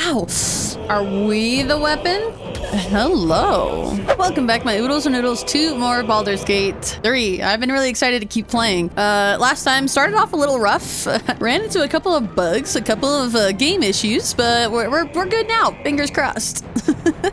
Ow! Are we the weapon? Hello. Welcome back, my oodles and noodles, to more Baldur's Gate 3. I've been really excited to keep playing. Last time started off a little rough. Ran into a couple of bugs, a couple of game issues, but we're good now. Fingers crossed.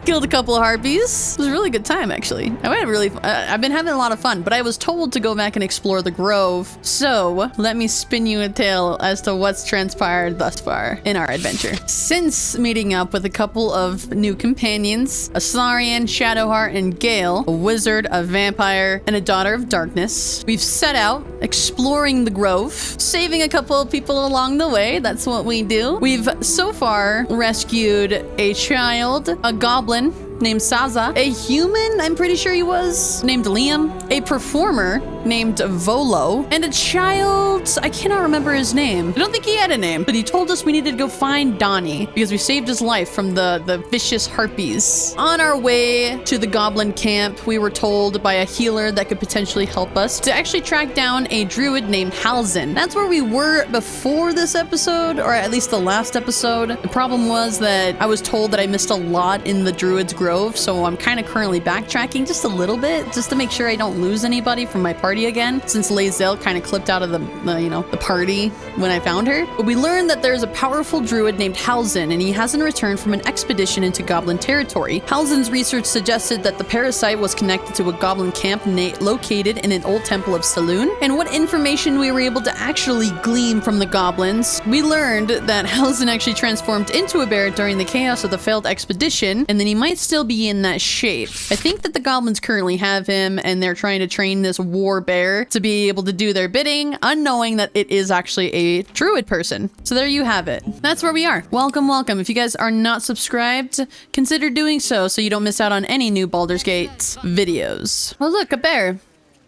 Killed a couple of harpies. It was a really good time, actually. I've been having a lot of fun, but I was told to go back and explore the Grove. So let me spin you a tale as to what's transpired thus far in our adventure. Since meeting up with a couple of new companions, Astarion, Shadowheart, and Gale, a wizard, a vampire, and a daughter of darkness, we've set out exploring the Grove, saving a couple of people along the way. That's what we do. We've so far rescued a child, a goblin named Saza, a human, I'm pretty sure he was, named Liam, a performer named Volo, and a child, I cannot remember his name. I don't think he had a name, but he told us we needed to go find Donnie because we saved his life from the vicious harpies. On our way to the goblin camp, we were told by a healer that could potentially help us to actually track down a druid named Halzin. That's where we were before this episode, or at least the last episode. The problem was that I was told that I missed a lot in the druid's grove, so I'm kind of currently backtracking just a little bit, just to make sure I don't lose anybody from my party again, since Lae'zel kind of clipped out of the party when I found her. But we learned that there's a powerful druid named Halzin, and he hasn't returned from an expedition into goblin territory. Halzin's research suggested that the parasite was connected to a goblin camp located in an old temple of Saloon. And what information we were able to actually glean from the goblins, we learned that Halzin actually transformed into a bear during the chaos of the failed expedition, and then he might still be in that shape. I think that the goblins currently have him, and they're trying to train this war bear to be able to do their bidding, unknowing that it is actually a druid person. So there you have it. That's where we are. Welcome, welcome. If you guys are not subscribed, consider doing so you don't miss out on any new Baldur's Gate videos. Oh look, a bear.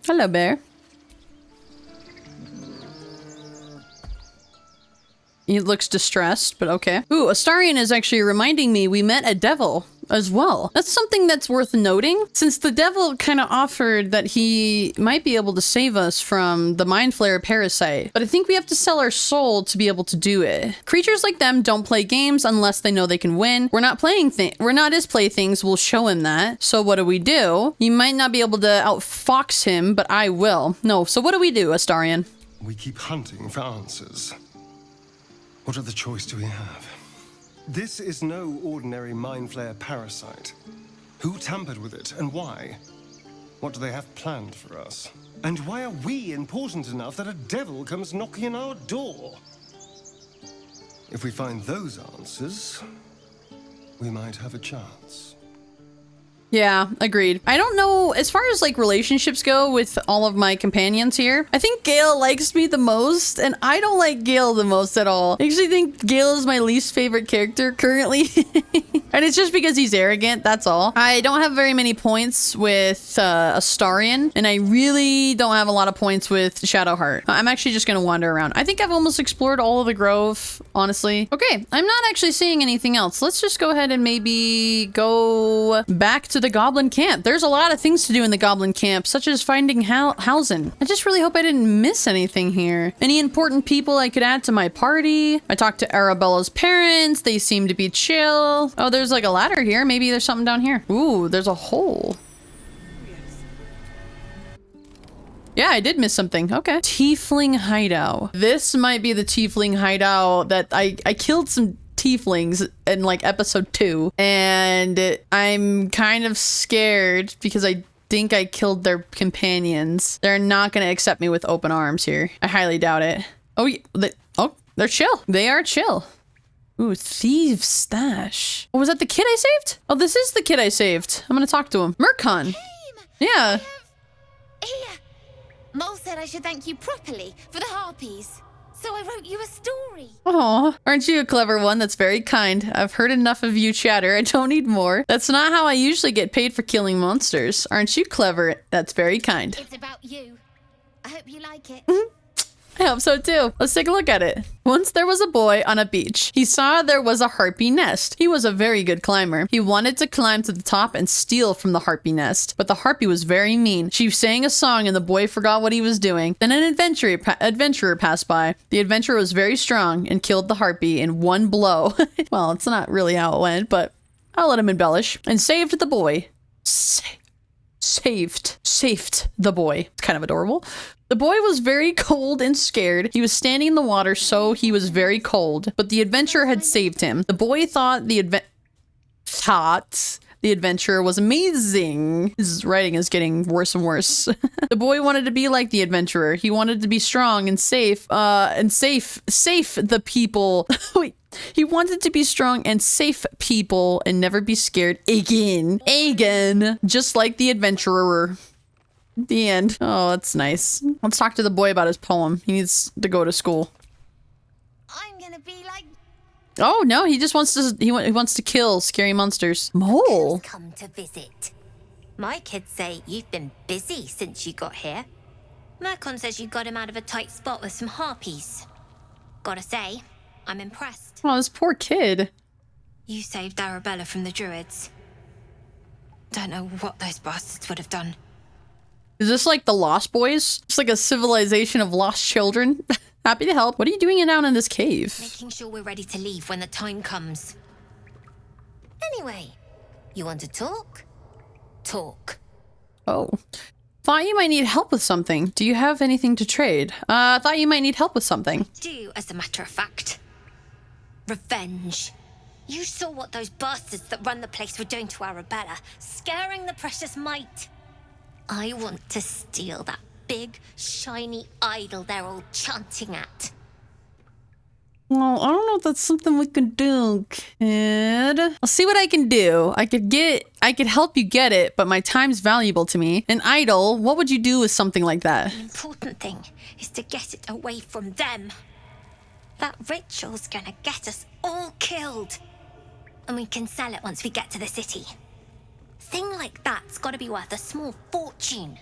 Hello, bear. He looks distressed, but okay. Ooh, Astarion is actually reminding me we met a devil as well. That's something that's worth noting, since the devil kind of offered that he might be able to save us from the Mind Flayer parasite, but I think we have to sell our soul to be able to do it. Creatures like them don't play games unless they know they can win. We're not his playthings, we'll show him that. So what do? You might not be able to outfox him, but I will. No, so what do we do, Astarion? We keep hunting for answers. What other choice do we have? This is no ordinary Mind Flayer parasite. Who tampered with it, and why? What do they have planned for us? And why are we important enough that a devil comes knocking on our door? If we find those answers, we might have a chance. Yeah, agreed. I don't know, as far as like relationships go with all of my companions here, I think Gale likes me the most, and I don't like Gale the most at all. I actually think Gale is my least favorite character currently. And it's just because he's arrogant, that's all. I don't have very many points with Astarion, and I really don't have a lot of points with Shadowheart. I'm actually just gonna wander around. I think I've almost explored all of the Grove, honestly. Okay, I'm not actually seeing anything else. Let's just go ahead and maybe go back to the goblin camp. There's a lot of things to do in the goblin camp, such as finding Halzin. I just really hope I didn't miss anything here. Any important people I could add to my party? I talked to Arabella's parents. They seem to be chill. Oh, there's like a ladder here. Maybe there's something down here. Ooh, there's a hole. Yeah, I did miss something. Okay. Tiefling hideout. This might be the tiefling hideout that I killed some tieflings in like episode 2, and I'm kind of scared because I think I killed their companions. They're not going to accept me with open arms here. I highly doubt it. Oh, they're chill. They are chill. Ooh, thieves stash. Oh, was that the kid I saved? Oh, this is the kid I saved. I'm gonna talk to him. Murkon. Yeah. Here. Mole said I should thank you properly for the harpies. So I wrote you a story. Aw, aren't you a clever one? That's very kind. I've heard enough of you chatter. I don't need more. That's not how I usually get paid for killing monsters. Aren't you clever? That's very kind. It's about you. I hope you like it. I hope so too. Let's take a look at it. Once there was a boy on a beach. He saw there was a harpy nest. He was a very good climber. He wanted to climb to the top and steal from the harpy nest. But the harpy was very mean. She sang a song and the boy forgot what he was doing. Then an adventurer passed by. The adventurer was very strong and killed the harpy in one blow. Well, it's not really how it went, but I'll let him embellish. And saved the boy. Saved the boy. It's kind of adorable. The boy was very cold and scared. He was standing in the water, so he was very cold. But the adventurer had saved him. The boy thought the adventurer was amazing. His writing is getting worse and worse. The boy wanted to be like the adventurer. He wanted to be strong and safe. Safe the people. Wait. He wanted to be strong and safe people and never be scared again. Just like the adventurer. The end. Oh, that's nice. Let's talk to the boy about his poem. He needs to go to school. I'm gonna be like... Oh, no, he just wants to, he wants to kill scary monsters. Mole. Come to visit. My kids say you've been busy since you got here. Mercon says you got him out of a tight spot with some harpies. Gotta say, I'm impressed. Oh, this poor kid. You saved Arabella from the druids. Don't know what those bastards would have done. Is this like the Lost Boys? It's like a civilization of lost children. Happy to help. What are you doing down in this cave? Making sure we're ready to leave when the time comes. Anyway, you want to talk? Talk. Oh. Thought you might need help with something. Do you have anything to trade? Thought you might need help with something. Do, as a matter of fact. Revenge. You saw what those bastards that run the place were doing to Arabella, scaring the precious mite. I want to steal that big, shiny idol they're all chanting at. Well, I don't know if that's something we can do, kid. I'll see what I can do. I could help you get it, but my time's valuable to me. An idol, what would you do with something like that? The important thing is to get it away from them. That ritual's gonna get us all killed. And we can sell it once we get to the city. Thing like that's gotta be worth a small fortune.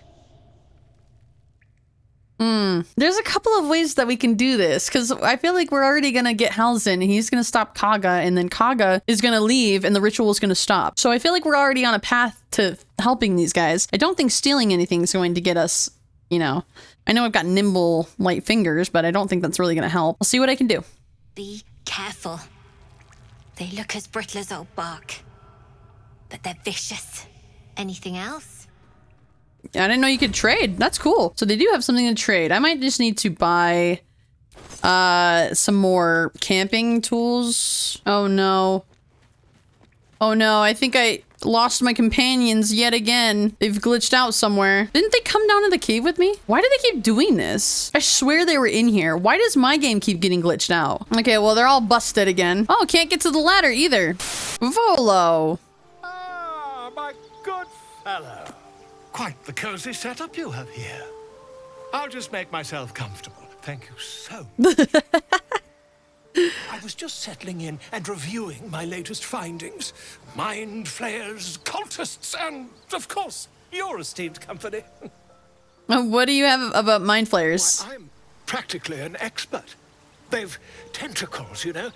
There's a couple of ways that we can do this, because I feel like we're already gonna get Halsin, and he's gonna stop Kaga, and then Kaga is gonna leave, and the ritual is gonna stop. So I feel like we're already on a path to helping these guys. I don't think stealing anything is going to get us, you know. I know I've got nimble, light fingers, but I don't think that's really gonna help. I'll see what I can do. Be careful. They look as brittle as old bark, but they're vicious. Anything else? I didn't know you could trade. That's cool. So they do have something to trade. I might just need to buy some more camping tools. Oh no. Oh no, I think I lost my companions yet again. They've glitched out somewhere. Didn't they come down to the cave with me? Why do they keep doing this? I swear they were in here. Why does my game keep getting glitched out? Okay, well, they're all busted again. Oh, can't get to the ladder either. Volo. Ah, my good fellow. Quite the cozy setup you have here. I'll just make myself comfortable. Thank you so much. I was just settling in and reviewing my latest findings. Mind flayers, cultists, and, of course, your esteemed company. What do you have about mind flayers? Why, I'm practically an expert. They've tentacles, you know.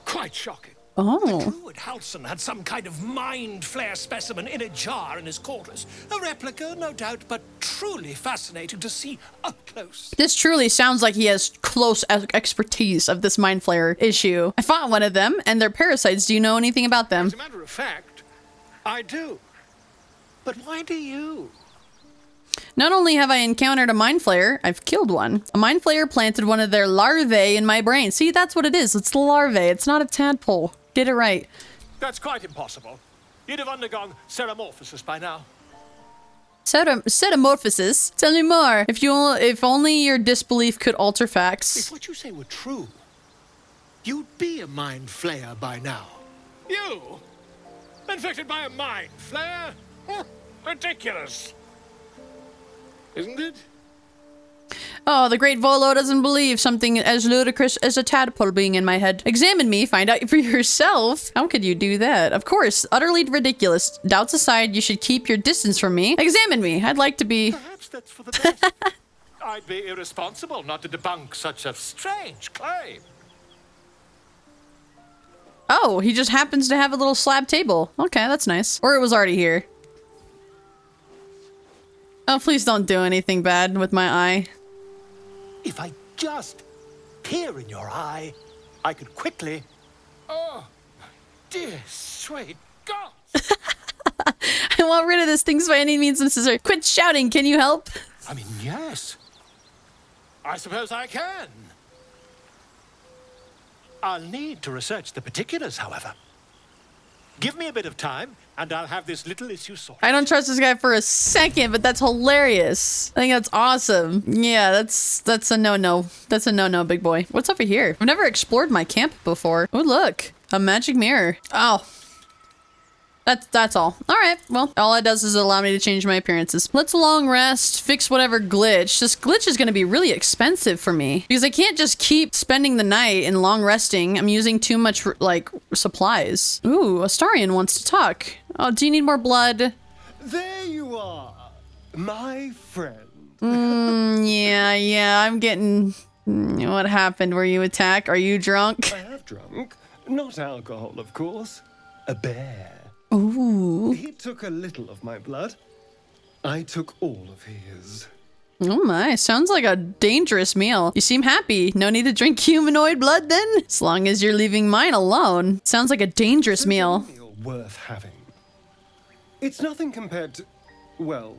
Quite shocking. Oh. The druid Halsin had some kind of mind flare specimen in a jar in his quarters. A replica, no doubt, but truly fascinating to see up close. This truly sounds like he has close expertise of this mind flayer issue. I fought one of them, and they're parasites. Do you know anything about them? As a matter of fact, I do. But why do you? Not only have I encountered a mind flayer, I've killed one. A mind flayer planted one of their larvae in my brain. See, that's what it is. It's the larvae. It's not a tadpole. Get it right. That's quite impossible. You'd have undergone ceramorphosis by now. Ceramorphosis? Tell me more. If only your disbelief could alter facts. If what you say were true, you'd be a mind flayer by now. You? Infected by a mind flayer? Ridiculous. Isn't it? Oh, the great Volo doesn't believe something as ludicrous as a tadpole being in my head. Examine me, find out for yourself. How could you do that? Of course, utterly ridiculous. Doubts aside, you should keep your distance from me. Examine me. I'd like to be... Perhaps that's for the best. I'd be irresponsible not to debunk such a strange claim. Oh, he just happens to have a little slab table. Okay, that's nice. Or it was already here. Oh, please don't do anything bad with my eye. If I just peer in your eye, I could quickly... Oh, dear sweet God! I want rid of this thing by any means necessary. Quit shouting, can you help? I mean, yes. I suppose I can. I'll need to research the particulars, however. Give me a bit of time, and I'll have this little issue sorted. I don't trust this guy for a second, but that's hilarious. I think that's awesome. Yeah, that's a no-no. That's a no-no, big boy. What's over here? I've never explored my camp before. Oh, look. A magic mirror. Oh. That's all. All right, well, all it does is allow me to change my appearances. Let's long rest, fix whatever glitch. This glitch is gonna be really expensive for me because I can't just keep spending the night and long resting. I'm using too much, like, supplies. Ooh, Astarion wants to talk. Oh, do you need more blood? There you are, my friend. Yeah, I'm getting... What happened? Were you attacked? Are you drunk? I have drunk. Not alcohol, of course. A bear. Ooh. He took a little of my blood. I took all of his. Oh my, sounds like a dangerous meal. You seem happy. No need to drink humanoid blood then? As long as you're leaving mine alone. Sounds like a dangerous meal. Meal worth having. It's nothing compared to, well,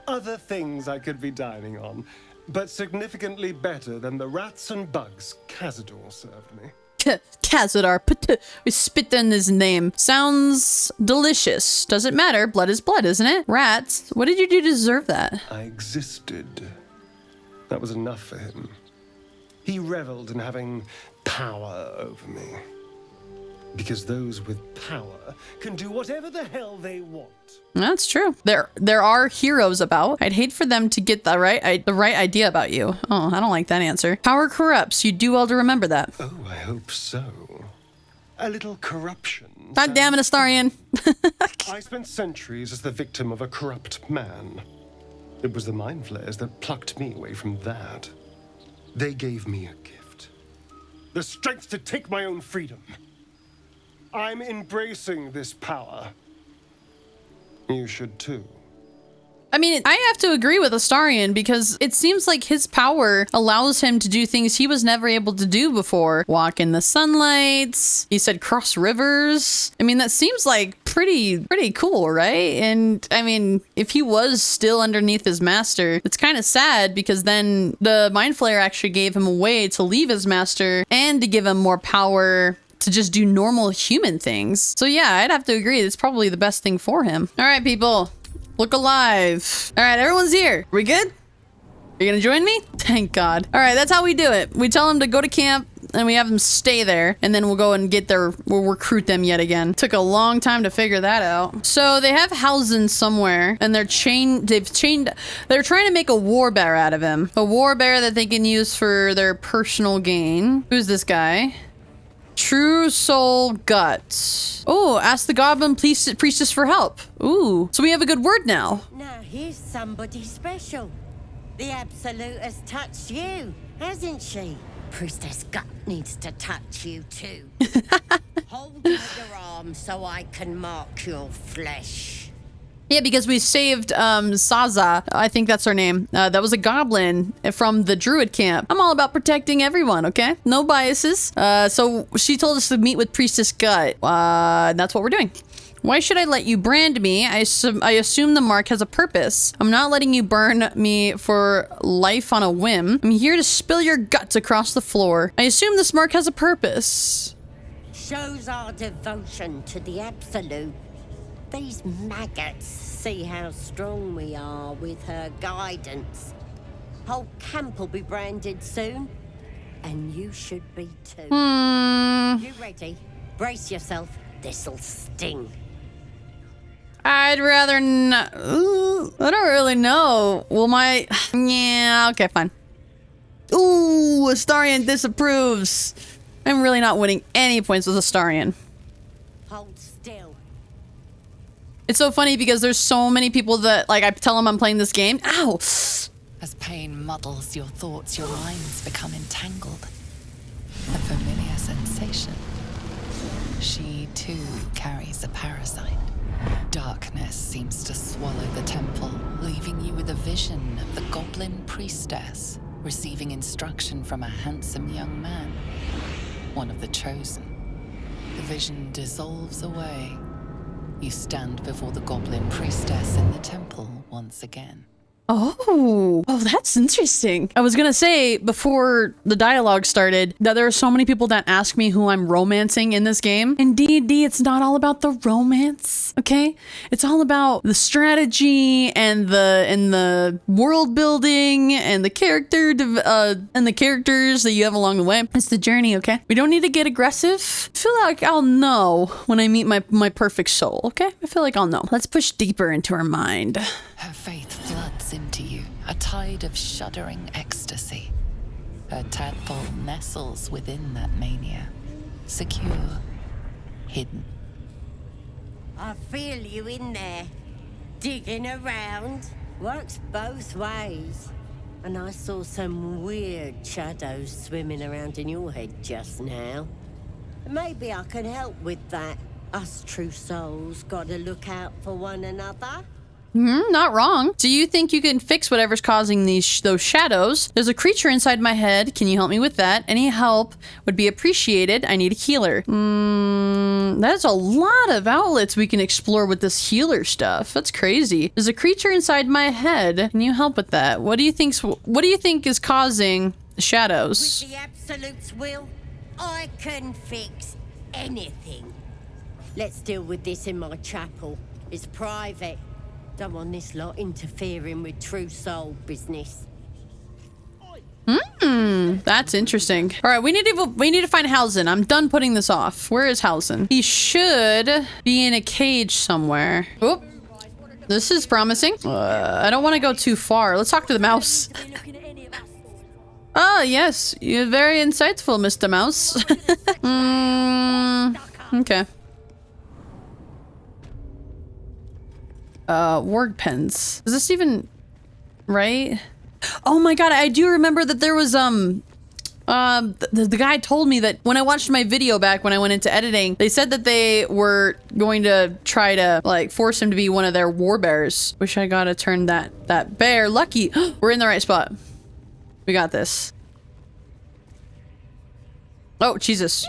other things I could be dining on, but significantly better than the rats and bugs Cazador served me. Cazador, we spit in his name. Sounds delicious. Doesn't matter. Blood is blood, isn't it? Rats, what did you do to deserve that? I existed. That was enough for him. He reveled in having power over me. Because those with power can do whatever the hell they want. That's true. There are heroes about. I'd hate for them to get the right idea about you. Oh, I don't like that answer. Power corrupts. You do well to remember that. Oh, I hope so. A little corruption. God damn it, Astarion. I spent centuries as the victim of a corrupt man. It was the mind flayers that plucked me away from that. They gave me a gift. The strength to take my own freedom. I'm embracing this power. You should too. I mean, I have to agree with Astarion because it seems like his power allows him to do things he was never able to do before. Walk in the sunlight. He said cross rivers. I mean, that seems like pretty cool, right? And I mean, if he was still underneath his master, it's kind of sad because then the Mind Flayer actually gave him a way to leave his master and to give him more power to just do normal human things. So yeah, I'd have to agree. It's probably the best thing for him. All right, people. Look alive. All right, everyone's here. We good? Are you gonna join me? Thank God. All right, that's how we do it. We tell them to go to camp and we have them stay there and then we'll go and we'll recruit them yet again. Took a long time to figure that out. So they have Hausen somewhere and they're trying to make a war bear out of him. A war bear that they can use for their personal gain. Who's this guy? True Soul Gut. Oh, ask the Goblin Priestess for help. Ooh, so we have a good word now. Now here's somebody special. The Absolute has touched you, hasn't she? Priestess Gut needs to touch you too. Hold out your arm so I can mark your flesh. Yeah, because we saved Saza. I think that's her name. That was a goblin from the druid camp. I'm all about protecting everyone, okay? No biases. So she told us to meet with Priestess Gut. That's what we're doing. Why should I let you brand me? I assume the mark has a purpose. I'm not letting you burn me for life on a whim. I'm here to spill your guts across the floor. I assume this mark has a purpose. Shows our devotion to the Absolute. These maggots see how strong we are with her guidance. Whole camp will be branded soon. And you should be too. You ready? Brace yourself. This'll sting. I'd rather not. Ooh, I don't really know. Will my... Yeah, okay, fine. Ooh, Astarion disapproves. I'm really not winning any points with Astarion. Hold still. It's so funny because there's so many people that, like, I tell them I'm playing this game. Ow! As pain muddles your thoughts, your minds become entangled. A familiar sensation. She too carries a parasite. Darkness seems to swallow the temple, leaving you with a vision of the goblin priestess receiving instruction from a handsome young man, one of the chosen. The vision dissolves away. You stand before the goblin priestess in the temple once again. Oh, that's interesting. I was gonna say before the dialogue started that there are so many people that ask me who I'm romancing in this game. In D&D, it's not all about the romance, okay? It's all about the strategy and the world building and the characters that you have along the way. It's the journey, okay? We don't need to get aggressive. I feel like I'll know when I meet my perfect soul, okay? I feel like I'll know. Let's push deeper into her mind. Her faith floods into you, a tide of shuddering ecstasy. Her tadpole nestles within that mania, secure, hidden. I feel you in there, digging around. Works both ways. And I saw some weird shadows swimming around in your head just now. Maybe I can help with that. Us true souls gotta look out for one another. Not wrong. Do you think you can fix whatever's causing those shadows? There's a creature inside my head. Can you help me with that? Any help would be appreciated. I need a healer. That's a lot of outlets we can explore with this healer stuff. That's crazy. There's a creature inside my head. Can you help with that? What do you think is causing the shadows? With the Absolute's will, I can fix anything. Let's deal with this in my chapel. It's private. Don't want this lot interfering with true soul business. That's interesting. All right, we need to find Hausen. I'm done putting this off. Where is Hausen? He should be in a cage somewhere. Oh, this is promising. I don't want to go too far. Let's talk to the mouse. Oh, yes. You're very insightful, Mr. Mouse. Okay. Word pens. Is this even right? Oh my god, I do remember that there was the guy told me that when I watched my video back when I went into editing, they said that they were going to try to like force him to be one of their war bears. Wish I gotta turn that bear. Lucky. We're in the right spot. We got this. Oh, Jesus.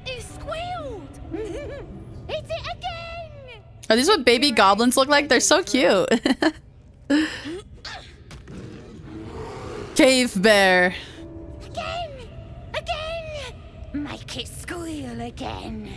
It squealed! It's it again! Are these what baby goblins look like? They're so cute. Cave bear. Again! Make it squeal again.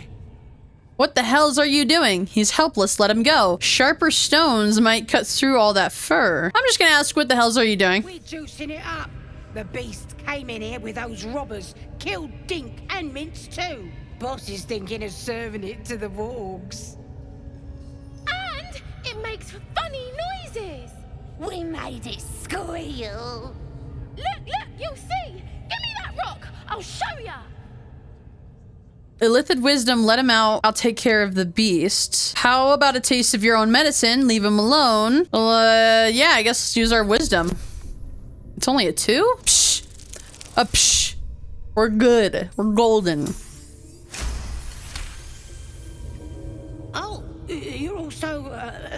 What the hells are you doing? He's helpless, let him go. Sharper stones might cut through all that fur. I'm just gonna ask, what the hells are you doing? We're juicing it up. The beast came in here with those robbers, killed Dink and Mince too. Boss is thinking of serving it to the wargs. And it makes funny noises. We made it squeal. Look, you'll see. Give me that rock. I'll show ya. Illithid wisdom, let him out. I'll take care of the beast. How about a taste of your own medicine? Leave him alone. Well, yeah, I guess let's use our wisdom. It's only a 2? Psh. A psh. We're good. We're golden. Oh, you're also,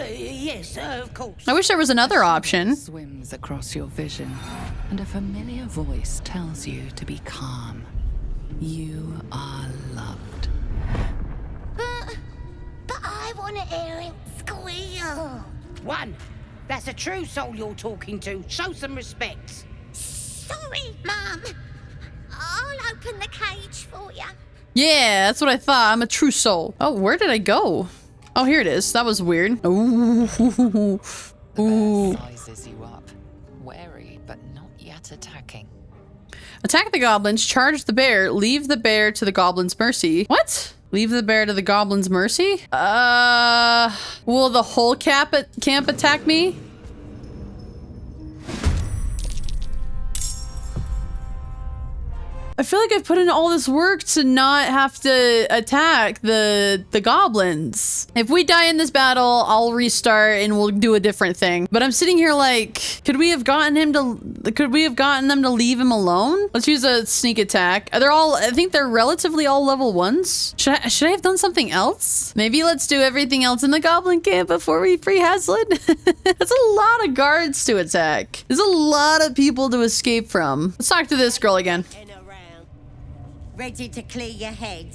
yes, of course. I wish there was another option. Swims across your vision, and a familiar voice tells you to be calm. You are loved. But I want to hear it squeal. One, that's a true soul you're talking to. Show some respect. Sorry, Mum. I'll open the cage for you. Yeah, that's what I thought. I'm a true soul. Oh, where did I go? Oh, here it is. That was weird. Ooh. The Ooh. bear sizes you up, wary but not yet attacking. Attack the goblins, charge the bear, leave the bear to the goblin's mercy. What? Leave the bear to the goblin's mercy? Will the whole camp attack me? I feel like I've put in all this work to not have to attack the goblins. If we die in this battle, I'll restart and we'll do a different thing. But I'm sitting here like, could we have gotten them to leave him alone? Let's use a sneak attack. They're all, I think they're relatively all level 1s. Should I have done something else? Maybe let's do everything else in the goblin camp before we free Haslin. That's a lot of guards to attack. There's a lot of people to escape from. Let's talk to this girl again. Ready to clear your head?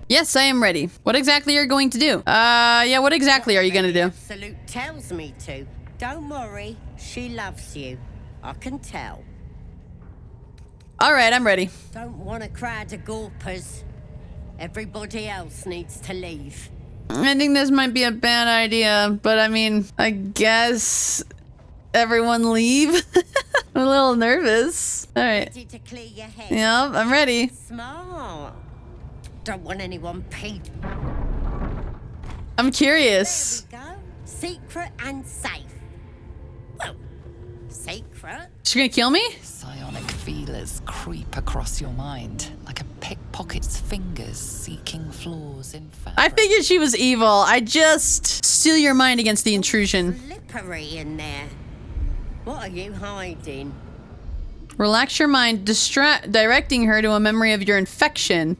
Yes, I am ready. What exactly are you going to do? Yeah, what exactly are you gonna do? Absolute tells me to. Don't worry, she loves you. I can tell. All right, I'm ready. Don't want a crowd of gawpers. Everybody else needs to leave. I think this might be a bad idea, but I mean, I guess everyone leave. I'm a little nervous. All right. Ready to clear your head? Yep, I'm ready. Smart. Don't want anyone peeping. I'm curious. There we go. Secret and safe. Well, secret. She gonna kill me? Psionic feelers creep across your mind like a pickpocket's fingers seeking flaws in fabric. I figured she was evil. I just steal your mind against the intrusion. Slippery in there. What are you hiding? Relax your mind, directing her to a memory of your infection.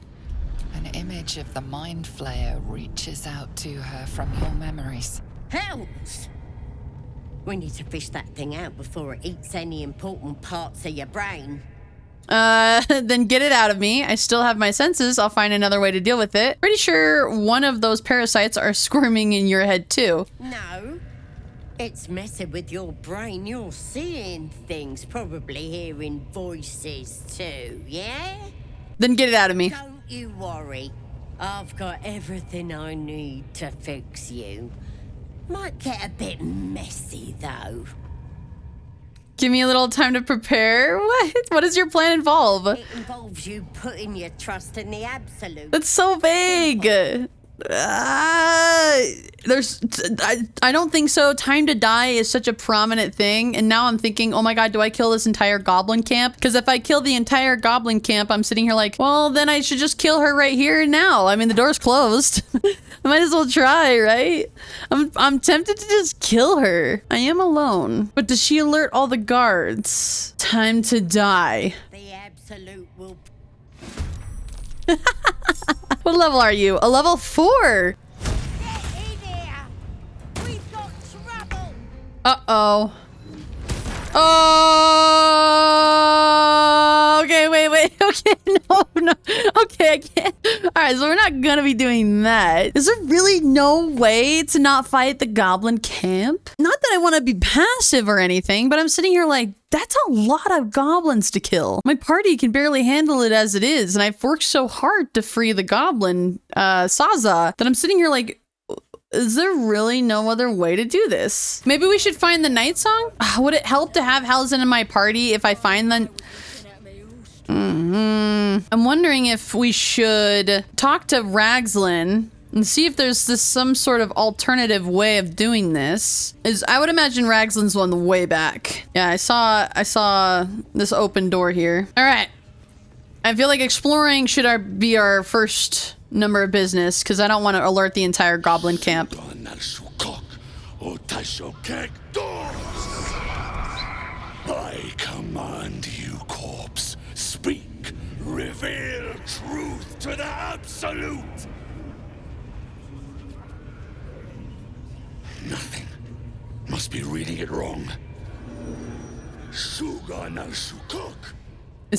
An image of the mind flayer reaches out to her from your memories. Helps! We need to fish that thing out before it eats any important parts of your brain. Then get it out of me. I still have my senses. I'll find another way to deal with it. Pretty sure one of those parasites are squirming in your head too. No. It's messing with your brain. You're seeing things, probably hearing voices too, yeah? Then get it out of me. Don't you worry. I've got everything I need to fix you. Might get a bit messy, though. Give me a little time to prepare. What does your plan involve? It involves you putting your trust in the absolute. That's so vague. I don't think so. Time to die is such a prominent thing, and now I'm thinking, oh my god, do I kill this entire goblin camp? Because if I kill the entire goblin camp, I'm sitting here like, well, then I should just kill her right here and now. I mean, the door's closed. I might as well try, right? I'm tempted to just kill her. I am alone. But does she alert all the guards? Time to die. The absolute will. What level are you? A level 4. Get in here! We've got trouble! Uh-oh. Oh, okay, wait. Okay, no. Okay, I can't. All right, so we're not gonna be doing that. Is there really no way to not fight the goblin camp? Not that I want to be passive or anything, but I'm sitting here like, that's a lot of goblins to kill. My party can barely handle it as it is, and I've worked so hard to free the goblin, Saza, that I'm sitting here like, is there really no other way to do this? Maybe we should find the night song? Would it help to have Halsin in my party if I find the... I'm wondering if we should talk to Ragslin and see if there's some sort of alternative way of doing this. I would imagine Ragslin's one way back. Yeah, I saw this open door here. All right. I feel like exploring should be our first number of business, because I don't want to alert the entire goblin camp. I command you, corpse. Speak. Reveal truth to the absolute. Nothing. Must be reading it wrong. Is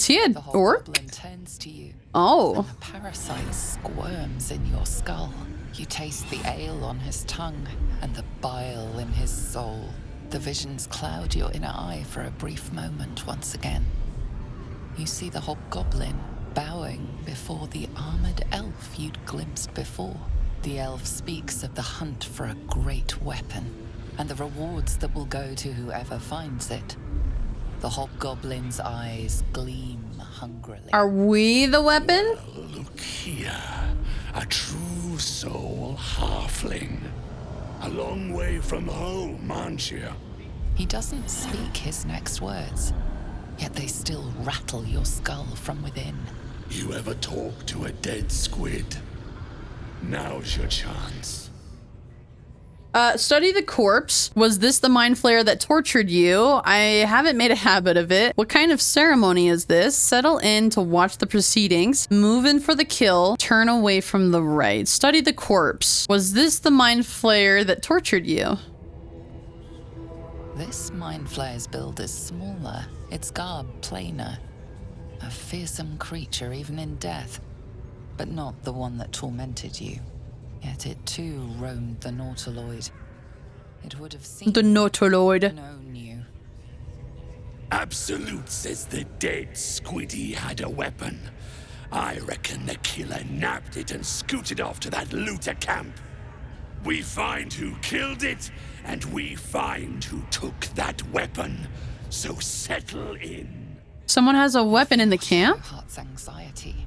he an orc? Goblin turns to you. Oh. And the parasite squirms in your skull. You taste the ale on his tongue and the bile in his soul. The visions cloud your inner eye for a brief moment once again. You see the hobgoblin bowing before the armored elf you'd glimpsed before. The elf speaks of the hunt for a great weapon and the rewards that will go to whoever finds it. The hobgoblin's eyes gleam hungrily. Are we the weapon? Look here. A true soul halfling. A long way from home, aren't you? He doesn't speak his next words. yet they still rattle your skull from within. You ever talk to a dead squid? Now's your chance. Study the corpse. Was this the mind flayer that tortured you? I haven't made a habit of it. What kind of ceremony is this? Settle in to watch the proceedings. Move in for the kill. Turn away from the right. Study the corpse. Was this the mind flayer that tortured you? This mind flayer's build is smaller, its garb plainer. A fearsome creature even in death, but not the one that tormented you. Yet it too roamed the Nautiloid. It would have seen The Nautiloid. known you. Absolute says the dead squiddy had a weapon. I reckon the killer nabbed it and scooted off to that looter camp. We find who killed it, and we find who took that weapon. So settle in. Someone has a weapon in the camp? Heart's anxiety.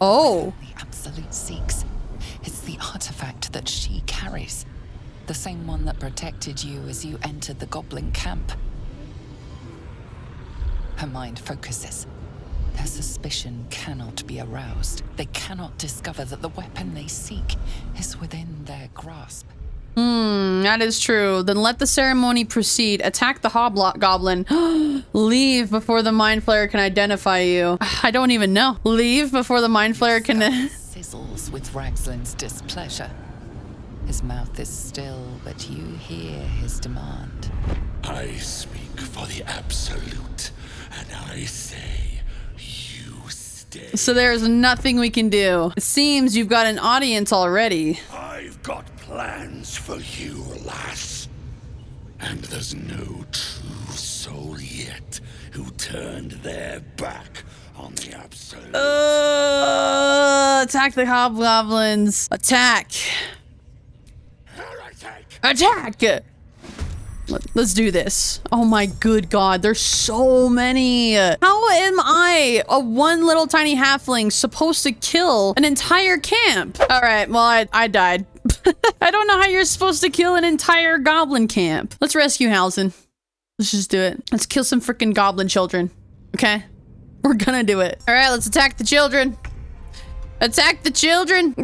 Oh. The Absolute seeks. It's the artifact that she carries. The same one that protected you as you entered the goblin camp. Her mind focuses. Their suspicion cannot be aroused. They cannot discover that the weapon they seek is within their grasp. That is true. Then let the ceremony proceed. Attack the hobgoblin. Leave before the mind flayer can identify you. I don't even know. Leave before the mind flayer can... Sizzles with Ragslin's displeasure. His mouth is still, but you hear his demand. I speak for the Absolute, and I say, you stay. So there's nothing we can do. It seems you've got an audience already. I've got plans for you, lass. And there's no true soul yet who turned their back on the Absolute. Attack the hobgoblins. Attack. Attack! Let's do this. Oh my good god, there's so many. How am I, a one little tiny halfling, supposed to kill an entire camp? All right, well, I died. I don't know how you're supposed to kill an entire goblin camp. Let's rescue Halsin. Let's just do it. Let's kill some freaking goblin children. Okay? We're gonna do it. All right, let's attack the children. Attack the children.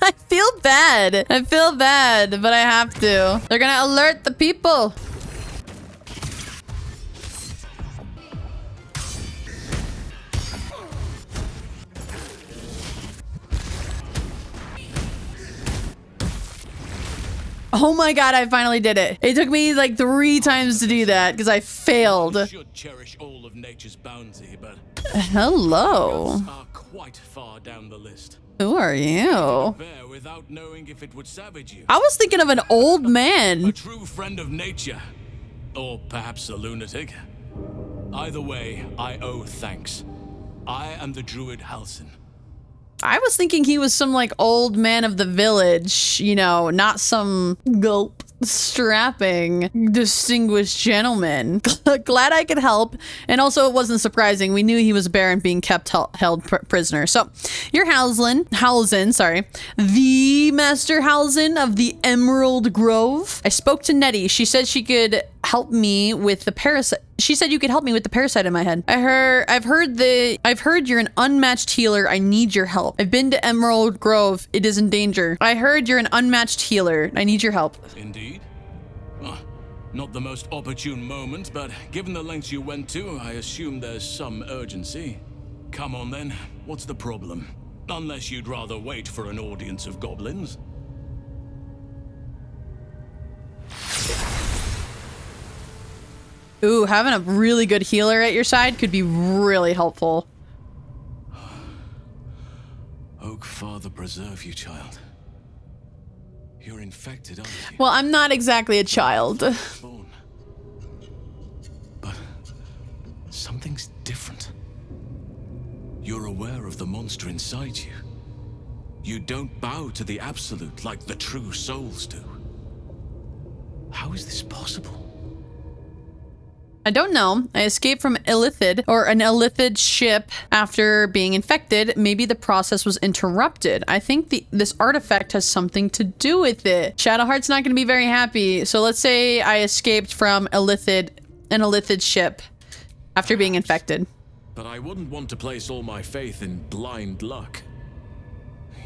I feel bad. I feel bad, but I have to. They're gonna alert the people. Oh my god, I finally did it. It took me like 3 times to do that because I failed. You should cherish all of nature's bounty, but hello. are quite far down the list. Who are you? Bear without knowing if it would savage you. I was thinking of an old man. A true friend of nature. Or perhaps a lunatic. Either way, I owe thanks. I am the druid Halsin. I was thinking he was some like old man of the village, you know, not some gulp strapping distinguished gentleman. Glad I could help. And also it wasn't surprising. We knew he was a baron being kept held prisoner. So you're Halsin, sorry. The Master Halsin of the Emerald Grove. I spoke to Nettie. She said she could help me with the parasite. She said you could help me with the parasite in my head. I've heard you're an unmatched healer. I need your help. I've been to Emerald Grove. It is in danger. I heard you're an unmatched healer. I need your help. Indeed. Not the most opportune moment, but given the lengths you went to, I assume there's some urgency. Come on then, what's the problem? Unless you'd rather wait for an audience of goblins. Ooh, having a really good healer at your side could be really helpful. Oak Father preserve you, child. You're infected, aren't you? Well, I'm not exactly a child. Born. But something's different. You're aware of the monster inside you. You don't bow to the Absolute like the true souls do. How is this possible? I don't know. I escaped from Illithid, or an Illithid ship, after being infected. Maybe the process was interrupted. I think this artifact has something to do with it. Shadowheart's not going to be very happy. So let's say I escaped from Illithid in a lithid ship after being infected. But I wouldn't want to place all my faith in blind luck.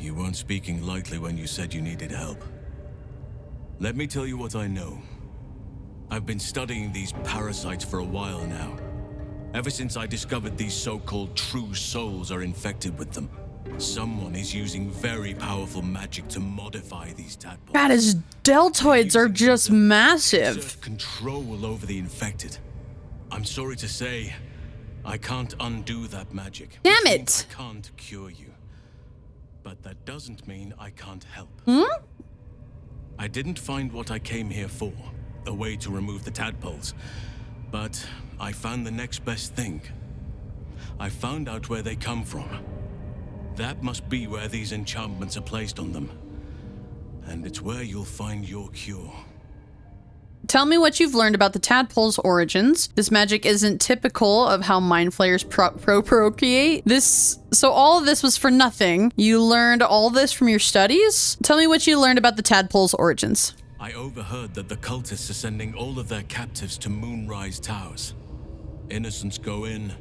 You weren't speaking lightly when you said you needed help. Let me tell you what I know. I've been studying these parasites for a while now. Ever since I discovered these so-called true souls are infected with them. Someone is using very powerful magic to modify these tadpoles. God, his deltoids are just massive. Exert control over the infected. I'm sorry to say, I can't undo that magic. Damn it! I can't cure you. But that doesn't mean I can't help. I didn't find what I came here for, a way to remove the tadpoles. But I found the next best thing. I found out where they come from. That must be where these enchantments are placed on them. And it's where you'll find your cure. Tell me what you've learned about the tadpole's origins. This magic isn't typical of how mind flayers procreate. So all of this was for nothing. You learned all this from your studies? Tell me what you learned about the tadpole's origins. I overheard that the cultists are sending all of their captives to Moonrise Towers. Innocents go in,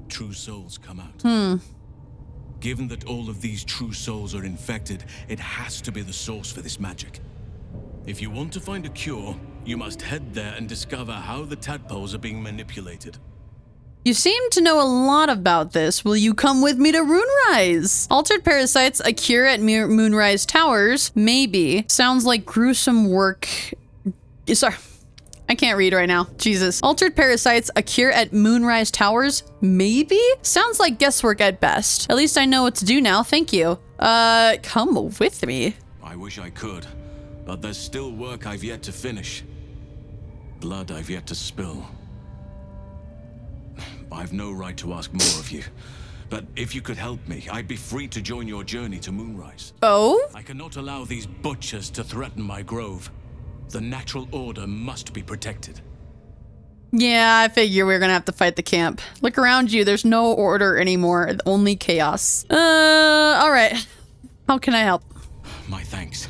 true souls come out. Given that all of these true souls are infected, it has to be the source for this magic. If you want to find a cure, you must head there and discover how the tadpoles are being manipulated. You seem to know a lot about this. Will you come with me to Moonrise? Altered parasites, a cure at Moonrise Towers? Maybe. Sounds like gruesome work. Sorry, I can't read right now. Jesus. Altered parasites, a cure at Moonrise Towers? Maybe? Sounds like guesswork at best. At least I know what to do now. Thank you. Come with me. I wish I could, but there's still work I've yet to finish. Blood I've yet to spill. I've no right to ask more of you, but if you could help me, I'd be free to join your journey to Moonrise. Oh? I cannot allow these butchers to threaten my grove. The natural order must be protected. Yeah, I figure we're gonna have to fight the camp. Look around you, there's no order anymore, only chaos. Alright. How can I help? My thanks.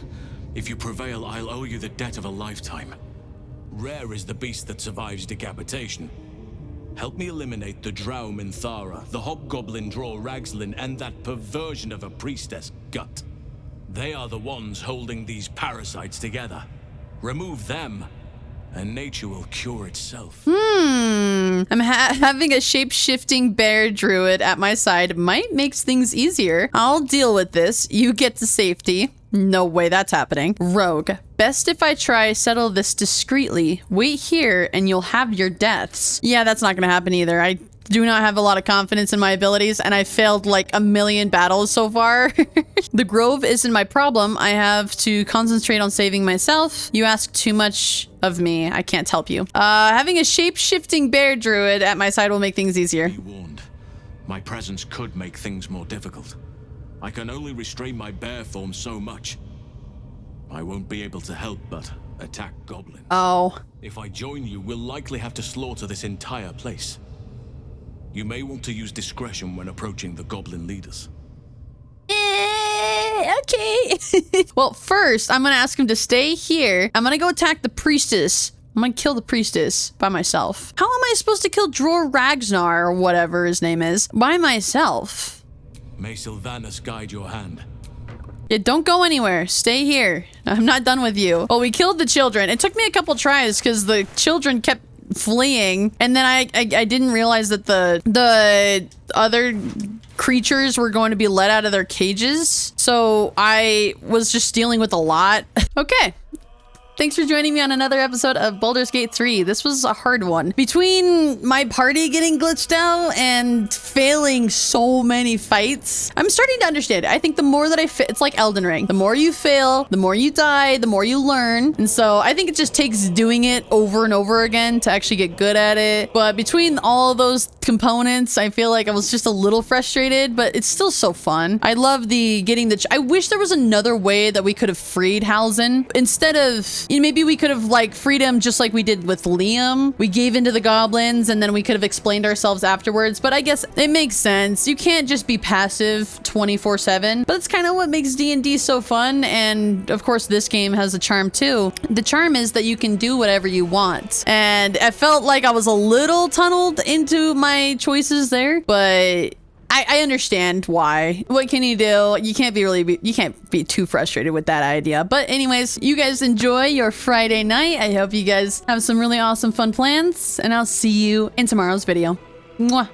If you prevail, I'll owe you the debt of a lifetime. Rare is the beast that survives decapitation. Help me eliminate the Drow Minthara, the Hobgoblin Draw Ragslin, and that perversion of a priestess, Gut. They are the ones holding these parasites together. Remove them, and nature will cure itself. I'm having a shape-shifting bear druid at my side might make things easier. I'll deal with this. You get to safety. No way that's happening. Rogue. Best if I try settle this discreetly. Wait here and you'll have your deaths. Yeah, that's not gonna happen either. I do not have a lot of confidence in my abilities and I failed like a million battles so far. The grove isn't my problem. I have to concentrate on saving myself. You ask too much of me. I can't help you. Having a shape-shifting bear druid at my side will make things easier. Be warned. My presence could make things more difficult. I can only restrain my bear form so much. I won't be able to help but attack goblins. Oh. If I join you, we'll likely have to slaughter this entire place. You may want to use discretion when approaching the goblin leaders. Okay. Well, first, I'm gonna ask him to stay here. I'm gonna go attack the priestess. I'm gonna kill the priestess by myself. How am I supposed to kill Dror Ragnar or whatever his name is by myself? May Sylvanas guide your hand. Yeah, don't go anywhere. Stay here. I'm not done with you. Well, we killed the children. It took me a couple tries because the children kept fleeing, and then I didn't realize that the other creatures were going to be let out of their cages, so I was just dealing with a lot. Okay. Thanks for joining me on another episode of Baldur's Gate 3. This was a hard one. Between my party getting glitched out and failing so many fights, I'm starting to understand it. I think the more that it's like Elden Ring. The more you fail, the more you die, the more you learn. And so I think it just takes doing it over and over again to actually get good at it. But between all of those components, I feel like I was just a little frustrated, but it's still so fun. I love the getting the... I wish there was another way that we could have freed Halsin. Instead of... You know, maybe we could have like freed him just like we did with Liam. We gave into the goblins and then we could have explained ourselves afterwards. But I guess it makes sense. You can't just be passive 24/7. But it's kind of what makes D&D so fun. And of course, this game has a charm too. The charm is that you can do whatever you want. And I felt like I was a little tunneled into my choices there, but I understand why. What can you do? You can't be too frustrated with that idea. But anyways, you guys enjoy your Friday night. I hope you guys have some really awesome fun plans, and I'll see you in tomorrow's video. Mwah.